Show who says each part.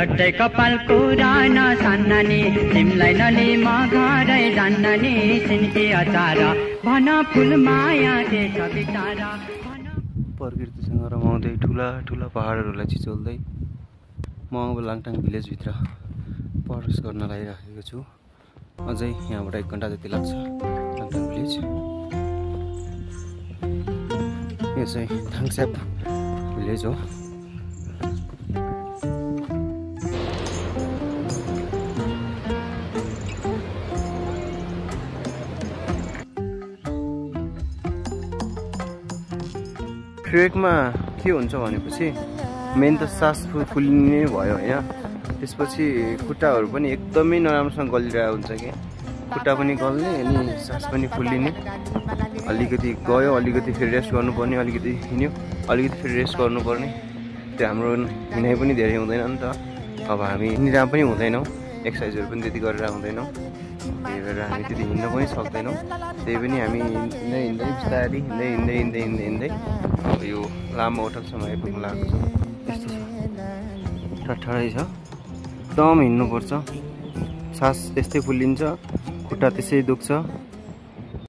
Speaker 1: झट्टै कपालको रान सान्नानी तिमीलाई नली म घरै जान्नानी सिन्की अचार भन फुल माया देश बिचार
Speaker 2: प्रकृतिसँग रमाउँदै ठुला ठुला पहाडहरूलाई चिचोल्दै म अब लाङटाङ भिलेजभित्र प्रवेश गर्न लागिराखेको छु। अझै यहाँबाट 1 घण्टा जति लाग्छ लाङटाङ भिलेज। यो चाहिँ थाङस्याप भिलेज हो। ट्रेकमा के हुन्छ भनेपछि मेन त सास फुलिने भयो होइन। त्यसपछि खुट्टाहरू पनि एकदमै नराम्रोसँग गलिरहेको हुन्छ कि खुट्टा पनि गल्ने अनि सास पनि फुलिने। अलिकति गयो अलिकति फेरि रेस्ट गर्नुपर्ने, अलिकति हिँड्यो अलिकति फेरि रेस्ट गर्नुपर्ने। त्यो हाम्रो हिँडाइ पनि धेरै हुँदैन नि त। अब हामी हिँडिरहेको पनि हुँदैनौँ, एक्सर्साइजहरू पनि त्यति गरेर हुँदैनौँ, त्यही भएर हामी त्यति हिँड्न पनि सक्दैनौँ। त्यही पनि हामी हिँड्दै हिँड्दै बिस्तारै हिँड्दै हिँड्दै हिँड्दै हिँड्दै हिँड्दै अब यो लामो ओटकसम्म आइपुग्नु लागेको छ। यस्तो छ, ठट्ठरै छ, एकदम हिँड्नुपर्छ। सास त्यस्तै फुलिन्छ, खुट्टा त्यसै दुख्छ।